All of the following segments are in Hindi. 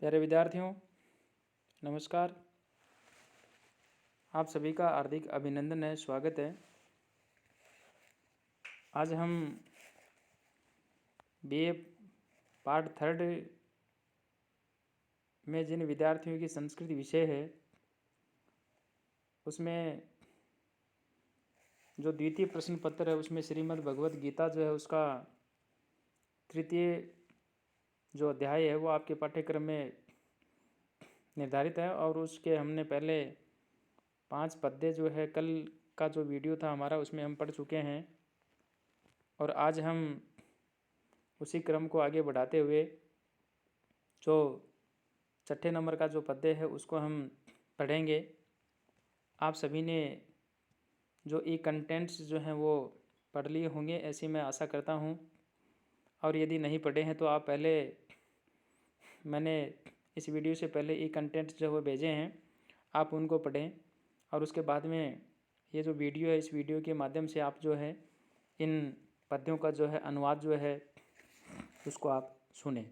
प्यारे विद्यार्थियों, नमस्कार। आप सभी का हार्दिक अभिनंदन है, स्वागत है। आज हम बीए पार्ट 3 में जिन विद्यार्थियों की संस्कृति विषय है उसमें जो द्वितीय प्रश्न पत्र है उसमें श्रीमद् भगवत गीता जो है उसका तृतीय जो अध्याय है वो आपके पाठ्यक्रम में निर्धारित है और उसके हमने पहले 5 पद्य जो है कल का जो वीडियो था हमारा उसमें हम पढ़ चुके हैं और आज हम उसी क्रम को आगे बढ़ाते हुए जो 6 नंबर का जो पद्य है उसको हम पढ़ेंगे। आप सभी ने जो ई कंटेंट्स जो हैं वो पढ़ लिए होंगे ऐसी मैं आशा करता हूँ, और यदि नहीं पढ़े हैं तो आप पहले मैंने इस वीडियो से पहले ई कंटेंट्स जो वो भेजे हैं आप उनको पढ़ें और उसके बाद में ये जो वीडियो है इस वीडियो के माध्यम से आप जो है इन पद्यों का जो है अनुवाद जो है उसको आप सुने।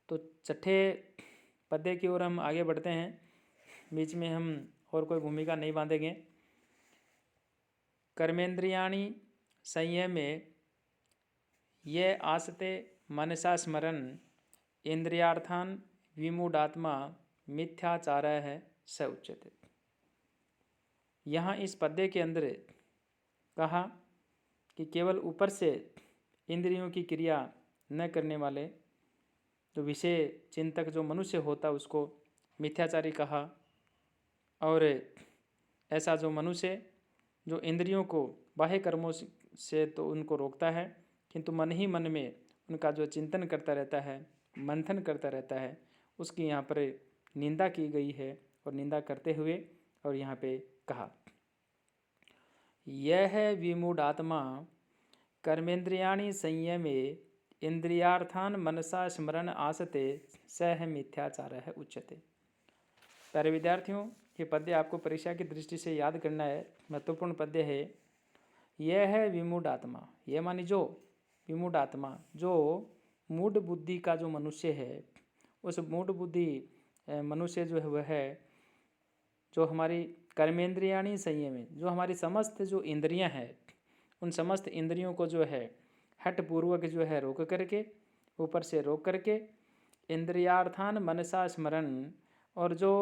तो 6 पद्य की ओर हम आगे बढ़ते हैं, बीच में हम और कोई भूमिका नहीं बांधेंगे। कर्मेंद्रियाणि संयमे ये आसते मनसा स्मरण इंद्रियार्थान विमूढ़ात्मा मिथ्याचारः स उच्यते। यहाँ इस पद्य के अंदर कहा कि केवल ऊपर से इंद्रियों की क्रिया न करने वाले जो विषय चिंतक जो मनुष्य होता उसको मिथ्याचारी कहा, और ऐसा जो मनुष्य जो इंद्रियों को बाह्य कर्मों से तो उनको रोकता है किंतु मन ही मन में उनका जो चिंतन करता रहता है, मंथन करता रहता है, उसकी यहाँ पर निंदा की गई है। और निंदा करते हुए और यहाँ पे कहा यह विमूढ़ात्मा कर्मेंद्रियाणि संयमे इंद्रियार्थान मनसा स्मरण आसते सह मिथ्याचारः उच्यते। प्यारे विद्यार्थियों, ये पद्य आपको परीक्षा की दृष्टि से याद करना है, महत्वपूर्ण पद्य है। यह है विमूढ़ आत्मा, यह मानी जो विमूढ़ आत्मा, जो मूढ़ बुद्धि का जो मनुष्य है, उस मूढ़ बुद्धि मनुष्य जो है वह है जो हमारी कर्मेंद्रियाणि संयमे, जो हमारी समस्त जो इंद्रियां हैं उन समस्त इंद्रियों को जो है हठ पूर्वक जो है रोक करके, ऊपर से रोक करके, इंद्रियार्थान मनसा स्मरण, और जो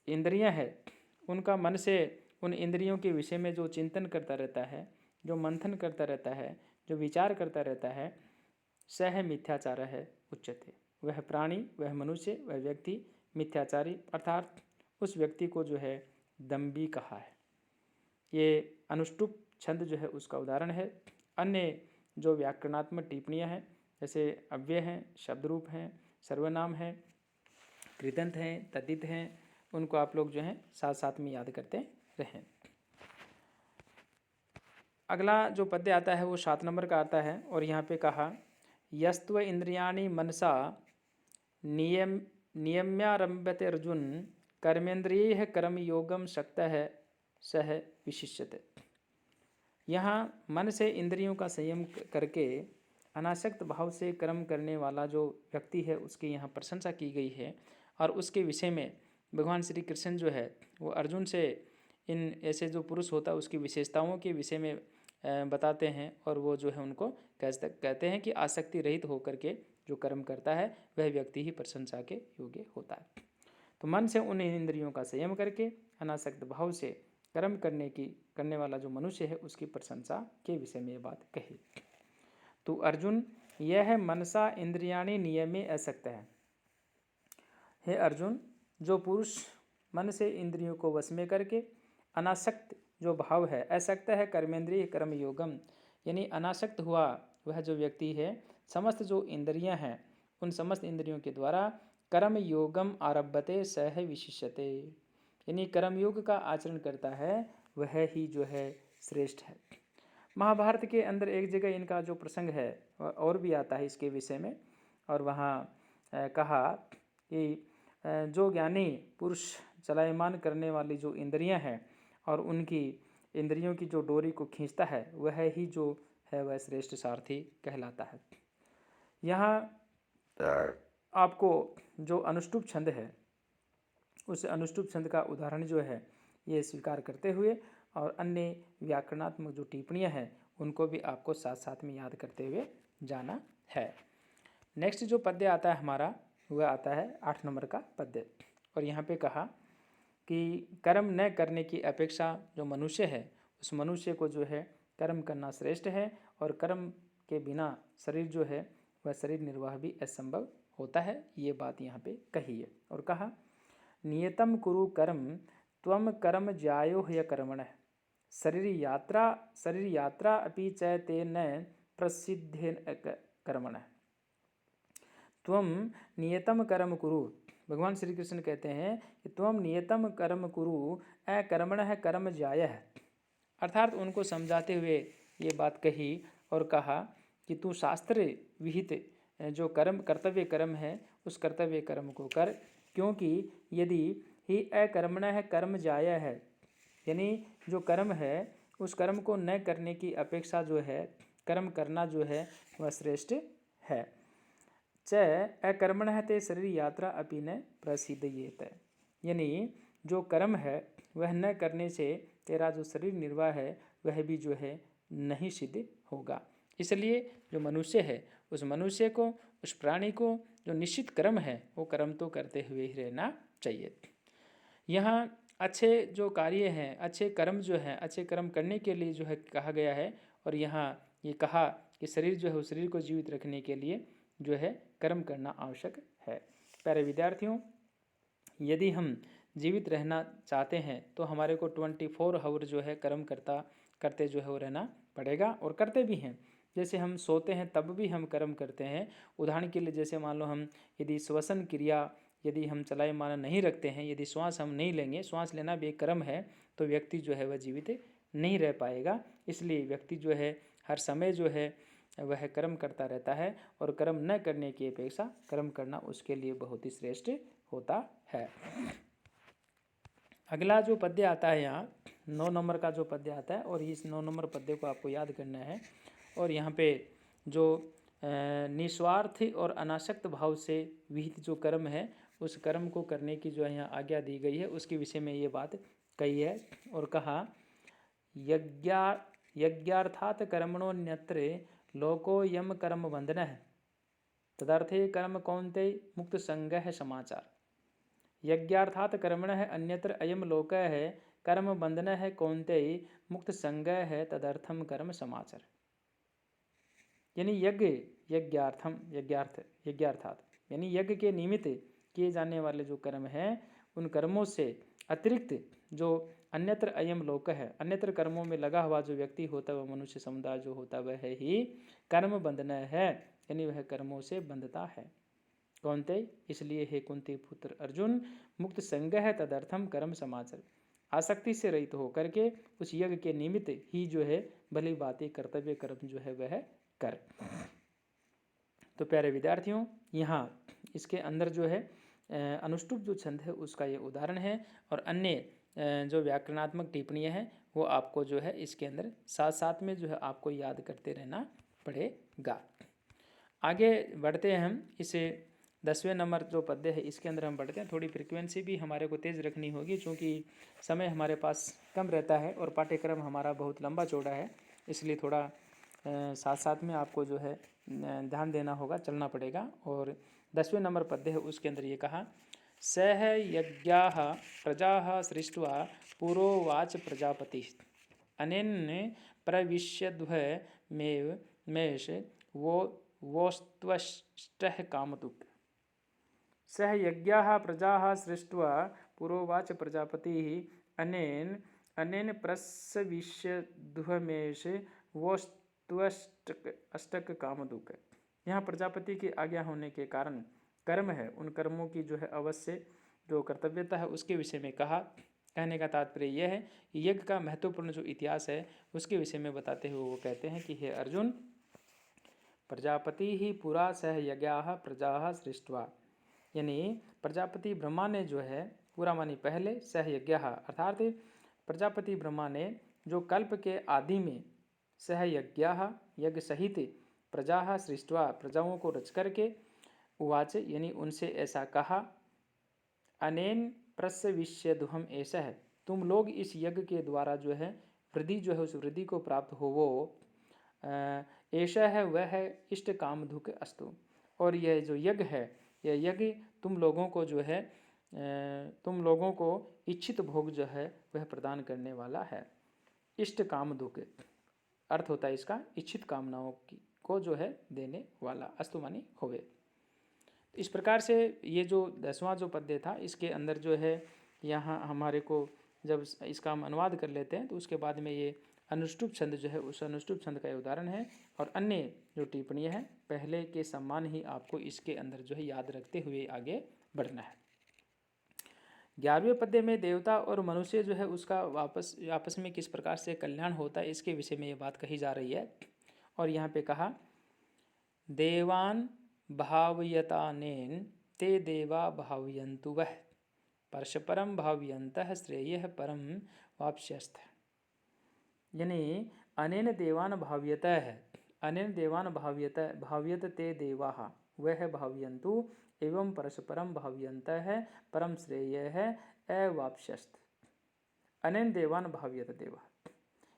इंद्रियां हैं उनका मन से उन इंद्रियों के विषय में जो चिंतन करता रहता है, जो मंथन करता रहता है, जो विचार करता रहता है, सह मिथ्याचारः उच्यते। वह प्राणी, वह मनुष्य, वह व्यक्ति मिथ्याचारी अर्थात उस व्यक्ति को जो है दम्भी कहा है। ये अनुष्टुप छंद जो है उसका उदाहरण है। अन्य जो व्याकरणात्मक टिप्पणियाँ हैं जैसे अव्यय हैं, शब्दरूप हैं, सर्वनाम हैं, कृदंत हैं, तद्धित हैं, उनको आप लोग जो हैं साथ साथ में याद करते रहें। अगला जो पद्य आता है वो 7 नंबर का आता है और यहाँ पे कहा यस्त्व इंद्रियाणि मनसा नियम्यारम्भते अर्जुन कर्मेंद्रियैः कर्म योगम शक्तः सह विशिष्यते। यहाँ मन से इंद्रियों का संयम करके अनासक्त भाव से कर्म करने वाला जो व्यक्ति है उसकी यहाँ प्रशंसा की गई है, और उसके विषय में भगवान श्री कृष्ण जो है वो अर्जुन से इन ऐसे जो पुरुष होता है उसकी विशेषताओं के विषय में बताते हैं, और वो जो है उनको कहते हैं कि आसक्ति रहित होकर के जो कर्म करता है वह व्यक्ति ही प्रशंसा के योग्य होता है। तो मन से उन इंद्रियों का संयम करके अनासक्त भाव से कर्म करने वाला जो मनुष्य है उसकी प्रशंसा के विषय में ये बात कही। तो अर्जुन, यह मनसा इंद्रियाणि नियमे असक्त है। हे अर्जुन, जो पुरुष मन से इंद्रियों को वश में करके अनासक्त जो भाव है, असक्त है कर्मेंद्रिय कर्म योगम, यानी अनासक्त हुआ वह जो व्यक्ति है समस्त जो इंद्रियां हैं उन समस्त इंद्रियों के द्वारा कर्म योगम आरभते सह विशिष्यते, यानी कर्मयोग का आचरण करता है वह ही जो है श्रेष्ठ है। महाभारत के अंदर एक जगह इनका जो प्रसंग है और भी आता है इसके विषय में, और वहाँ कहा कि जो ज्ञानी पुरुष चलायमान करने वाली जो इंद्रियां हैं और उनकी इंद्रियों की जो डोरी को खींचता है वह ही जो है वह श्रेष्ठ सारथी कहलाता है। यहाँ आपको जो अनुष्टुप छंद है उस अनुष्टुप छंद का उदाहरण जो है ये स्वीकार करते हुए और अन्य व्याकरणात्मक जो टिप्पणियाँ हैं उनको भी आपको साथ साथ में याद करते हुए जाना है। नेक्स्ट जो पद्य आता है हमारा वह आता है 8 नंबर का पद्य। और यहाँ पे कहा कि कर्म न करने की अपेक्षा जो मनुष्य है उस मनुष्य को जो है कर्म करना श्रेष्ठ है, और कर्म के बिना शरीर जो है वह शरीर निर्वाह भी असंभव होता है। ये बात यहाँ पे कही है। और कहा नियतम कुरु कर्म त्वम कर्म ज्यायो ह्य कर्मणः शरीर यात्रा अपि च ते न प्रसिद्धेन कर्मणः त्वम नियतम कर्म कुरु। भगवान श्री कृष्ण कहते हैं कि त्वम नियतम कर्म कुरु अकर्मणः कर्म ज्यायः, अर्थात उनको समझाते हुए ये बात कही और कहा कि तू शास्त्र विहित जो कर्तव्य कर्म है उस कर्तव्य कर्म को कर, क्योंकि यदि ही अकर्मणः कर्म ज्यायः है, यानी जो कर्म है उस कर्म को न करने की अपेक्षा जो है कर्म करना जो है वह श्रेष्ठ है। च अकर्मणः ते शरीर यात्रा अपि न प्रसिद्धयेत, यानी जो कर्म है वह न करने से तेरा जो शरीर निर्वाह है वह भी जो है नहीं सिद्ध होगा। इसलिए जो मनुष्य है उस मनुष्य को, उस प्राणी को जो निश्चित कर्म है वो कर्म तो करते हुए ही रहना चाहिए। यहाँ अच्छे जो कार्य हैं, अच्छे कर्म जो हैं, अच्छे कर्म करने के लिए जो है कहा गया है। और यहाँ ये कहा कि शरीर जो है उस शरीर को जीवित रखने के लिए जो है कर्म करना आवश्यक है। प्यारे विद्यार्थियों, यदि हम जीवित रहना चाहते हैं तो हमारे को 24 आवर जो है कर्म करते जो है वो रहना पड़ेगा, और करते भी हैं। जैसे हम सोते हैं तब भी हम कर्म करते हैं। उदाहरण के लिए जैसे मान लो हम यदि श्वसन क्रिया यदि हम चलायमान नहीं रखते हैं, यदि श्वास हम नहीं लेंगे, श्वास लेना भी एक कर्म है, तो व्यक्ति जो है वह जीवित नहीं रह पाएगा। इसलिए व्यक्ति जो है हर समय जो है वह कर्म करता रहता है, और कर्म न करने की अपेक्षा कर्म करना उसके लिए बहुत ही श्रेष्ठ होता है। अगला जो पद्य आता है यहाँ 9 नंबर का जो पद्य आता है, और इस 9 नंबर पद्य को आपको याद करना है। और यहाँ पे जो निस्वार्थ और अनासक्त भाव से विहित जो कर्म है उस कर्म को करने की जो यहाँ आज्ञा दी गई है उसके विषय में ये बात कही है। और कहा यज्ञार्थात कर्मणोन्यत्र लोको यम कर्म बंधनः तदर्थे कर्म कौन्तेय मुक्त संगः समाचार। यज्ञार्थात कर्मणः अन्यत्र अयम लोकः कर्म बंधनः कौन्तेय मुक्त संगः तदर्थम कर्म समाचार। यानी यज्ञार्थात यानी यज्ञ के निमित्त किए जाने वाले जो कर्म हैं उन कर्मों से अतिरिक्त जो अन्यत्र अयम लोक है, अन्यत्र कर्मों में लगा हुआ जो व्यक्ति होता है वह मनुष्य समुदाय जो होता है वह ही कर्म बंधन है, यानी वह कर्मों से बंधता है। कौन्तेय, इसलिए हे कुंती पुत्र अर्जुन, मुक्त संग है तदर्थम कर्म समाचर, आसक्ति से रहित होकर के उस यज्ञ के निमित्त ही जो है भली बातें कर्तव्य कर्म जो है वह कर। तो प्यारे विद्यार्थियों, यहाँ इसके अंदर जो है अनुष्टुप जो छंद है उसका ये उदाहरण है, और अन्य जो व्याकरणात्मक टिप्पणियाँ हैं वो आपको जो है इसके अंदर साथ साथ में जो है आपको याद करते रहना पड़ेगा। आगे बढ़ते हैं हम इसे 10वें नंबर जो पद्य है इसके अंदर हम बढ़ते हैं। थोड़ी फ्रिक्वेंसी भी हमारे को तेज़ रखनी होगी क्योंकि समय हमारे पास कम रहता है और पाठ्यक्रम हमारा बहुत लंबा चौड़ा है, इसलिए थोड़ा साथ साथ में आपको जो है ध्यान देना होगा, चलना पड़ेगा। और 10वें नंबर पद्य है उसके अंदर ये कहा सह यज्ञाः प्रजाः सृष्ट्वा पुरोवाच प्रजापति अनेन प्रविश्यध्वमेव मेष वोस्त्वष्टः कामधुक्। सह यज्ञाः प्रजाः सृष्ट्वा पुरोवाच प्रजापतिः अनेन प्रसविष्यध्वमेष वोस्त्वष्टक कामधुक्। यहाँ प्रजापति की आज्ञा होने के कारण कर्म है उन कर्मों की जो है अवश्य जो कर्तव्यता है उसके विषय में कहा। कहने का तात्पर्य यह है कि यज्ञ का महत्वपूर्ण जो इतिहास है उसके विषय में बताते हुए वो कहते हैं कि हे अर्जुन, प्रजापति ही पुरा सह यज्ञाः प्रजाः सृष्ट्वा, यानी प्रजापति ब्रह्मा ने जो है पूरा मानी पहले सह यज्ञाः अर्थात प्रजापति ब्रह्मा ने जो कल्प के आदि में सह यज्ञाः यज्ञ सहित प्रजाः सृष्ट्वा प्रजाओं को रच करके उवाच यानी उनसे ऐसा कहा, अनेन प्रसविष्यदुहम ऐसा है, तुम लोग इस यज्ञ के द्वारा जो है वृद्धि जो है उस वृद्धि को प्राप्त हो वो ऐसा है वह है इष्ट काम दुख अस्तु। और यह जो यज्ञ है यह यज्ञ तुम लोगों को जो है तुम लोगों को इच्छित भोग जो है वह प्रदान करने वाला है। इष्ट काम दुख अर्थ होता है इसका इच्छित कामनाओं की को जो है देने वाला, अस्तु मानी होवे। तो इस प्रकार से ये जो 10वां जो पद्य था इसके अंदर जो है यहाँ हमारे को जब इसका हम अनुवाद कर लेते हैं तो उसके बाद में ये अनुष्टुप छंद जो है उस अनुष्टुप छंद का उदाहरण है। और अन्य जो टिप्पणियाँ हैं पहले के समान ही आपको इसके अंदर जो है याद रखते हुए आगे बढ़ना है। 11वें पद्य में देवता और मनुष्य जो है उसका आपस में किस प्रकार से कल्याण होता है इसके विषय में ये बात कही जा रही है। और यहाँ पे कहा, देवान भावयतानेन ते देवा भावयन्तु वह परस्परम भावयन्तः श्रेयः परम वाप्स्यस्थ। यानी अनेन देवान भाव्यतः, अनेन देवान भाव्यत ते देवाः वह भावयन्तु एवं परस्परम भावयन्तः परम श्रेयः अवाप्स्यस्थ। अनेन देवान भाव्यत देवा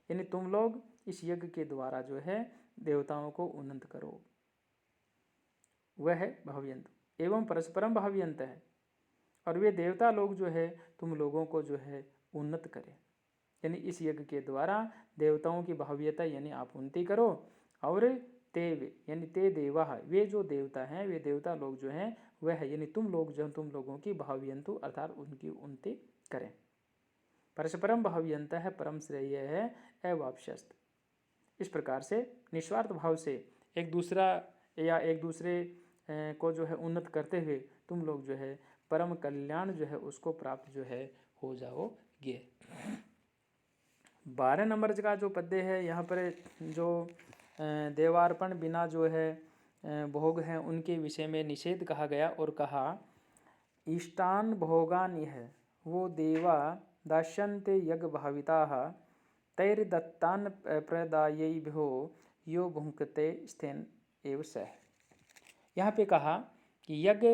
यानी तुम लोग इस यज्ञ के द्वारा जो है देवताओं को उन्नत करो, वह भावयन्तु एवं परस्परम भावयन्त है और वे देवता लोग जो है तुम लोगों को जो है उन्नत करें। यानी इस यज्ञ के द्वारा देवताओं की भाव्यता यानी आप उन्नति करो। और ते यानी ते देवा वे जो देवता हैं वे देवता लोग जो हैं वह यानी तुम लोग जो तुम लोगों की भावयन्तु अर्थात उनकी उन्नति करें। परस्परम भावयन्तः है परम श्रेय है अवाप्स्यस्थ। इस प्रकार से निस्वार्थ भाव से एक दूसरे को जो है उन्नत करते हुए तुम लोग जो है परम कल्याण जो है उसको प्राप्त जो है हो जाओगे। 12 नंबर का जो पद्य है यहाँ पर जो देवार्पण बिना जो है भोग हैं उनके विषय में निषेध कहा गया और कहा, इष्टान भोगान यह वो देवा दास्यन्ते यज्ञ भाविताः तैर्दत्तान प्रदायैभ्यो यो भुंक्ते स्थेन एव सः। यहाँ पे कहा कि यज्ञ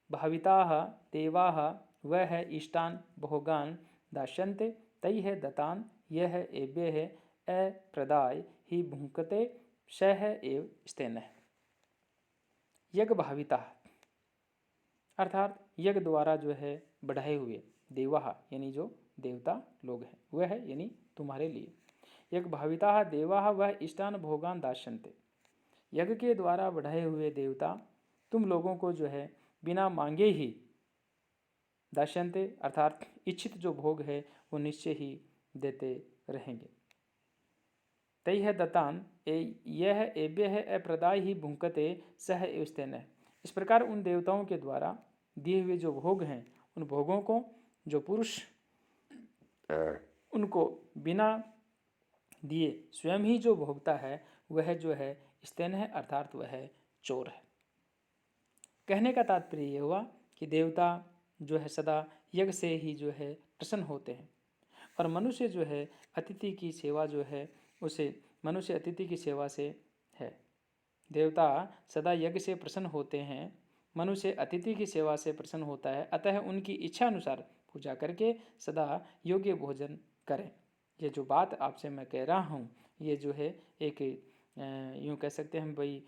भाविताः देवाः वह है इष्टान भोगान दास्यन्ते तैः दत्तान यह एभ्यः अप्रदाय ही भुंक्ते सः एव स्थेन। यज्ञ भाविता अर्थात यज्ञ द्वारा जो है बढ़ाए हुए देवा यानी जो देवता लोग हैं वह है यानी तुम्हारे लिए। यज्ञ भाविता देवा वह इष्टान भोगान दास्यन्ते यज्ञ के द्वारा बढ़ाए हुए देवता तुम लोगों को जो है बिना मांगे ही दास्यन्ते अर्थात इच्छित जो भोग है वो निश्चय ही देते रहेंगे। तैः दत्तान यह एभ्यः अप्रदाय ही भुंक्ते सः एव स्थेन। इस प्रकार उन देवताओं के द्वारा दिए हुए जो भोग हैं उन भोगों को जो पुरुष उनको बिना दिए स्वयं ही जो भोगता है वह जो है स्थेन है अर्थात वह चोर है। कहने का तात्पर्य ये हुआ कि देवता जो है सदा यज्ञ से ही जो है प्रसन्न होते हैं और मनुष्य जो है अतिथि की सेवा जो है उसे मनुष्य अतिथि की सेवा से है। देवता सदा यज्ञ से प्रसन्न होते हैं, मनुष्य अतिथि की सेवा से प्रसन्न होता है, अतः उनकी इच्छा अनुसार पूजा करके सदा योग्य भोजन करें। ये जो बात आपसे मैं कह रहा हूँ ये जो है एक यूँ कह सकते हैं हम भाई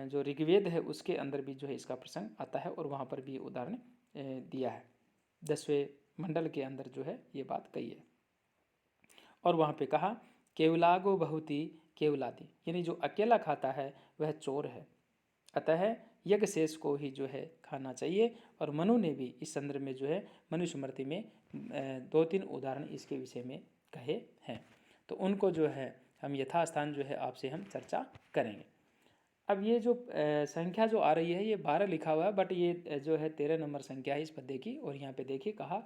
जो ऋग्वेद है उसके अंदर भी जो है इसका प्रसंग आता है और वहाँ पर भी उदाहरण दिया है। 10वें मंडल के अंदर जो है ये बात कही है। और वहाँ पे कहा, केवलागो बहुती केवलादी यानी जो अकेला खाता है वह चोर है, अतः यज्ञ शेष को ही जो है खाना चाहिए। और मनु ने भी इस संदर्भ में जो है मनुस्मृति में 2-3 उदाहरण इसके विषय में कहे हैं, तो उनको जो है हम यथास्थान जो है आपसे हम चर्चा करेंगे। अब ये जो संख्या जो आ रही है ये 12 लिखा हुआ है बट ये जो है 13 नंबर संख्या है इस पद्य की। और यहाँ पे देखिए कहा,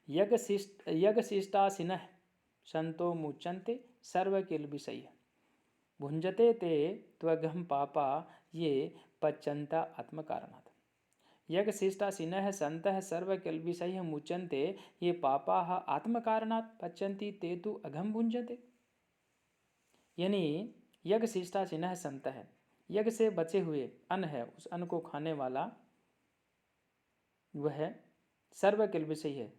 यज्ञ शिष्टासिनः संतो मुच्यन्ते सर्वकिल्बिषयः भुंजते ते त्वघं पापा ये पच्यन्ता आत्मकारणात्। यज्ञ शिष्टासिनः सन्तः सर्वकिल्बिषयः मुच्यन्ते ये पापाः आत्मकारणात् पच्यन्ति ते तु अघं भुंजते। यानी यज्ञ शिष्टासिनः संत है यज्ञ से बचे हुए अन्न है, उस अन्न को खाने वाला वह सर्वकिल विषय है,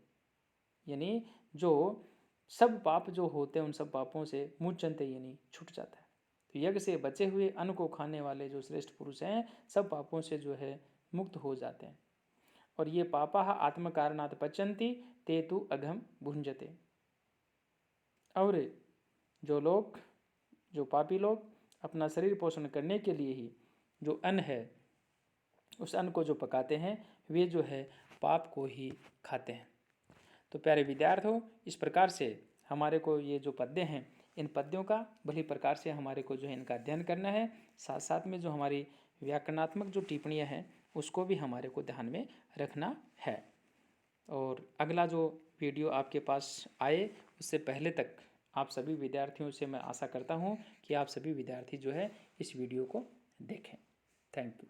यानी जो सब पाप जो होते हैं उन सब पापों से मुच्यन्ते यानी छूट जाता है। तो यज्ञ से बचे हुए अन्न को खाने वाले जो श्रेष्ठ पुरुष हैं सब पापों से जो है मुक्त हो जाते हैं। और ये पापा आत्म कारणात् पचन्ति ते तु अघम भुंजते। और जो पापी लोग अपना शरीर पोषण करने के लिए ही जो अन्न है उस अन्न को जो पकाते हैं वे जो है पाप को ही खाते हैं। तो प्यारे विद्यार्थियों, इस प्रकार से हमारे को ये जो पद्य हैं इन पद्यों का भली प्रकार से हमारे को जो है इनका अध्ययन करना है। साथ साथ में जो हमारी व्याकरणात्मक जो टिप्पणियाँ हैं उसको भी हमारे को ध्यान में रखना है। और अगला जो वीडियो आपके पास आए उससे पहले तक आप सभी विद्यार्थियों से मैं आशा करता हूँ कि आप सभी विद्यार्थी जो है इस वीडियो को देखें। Thank you.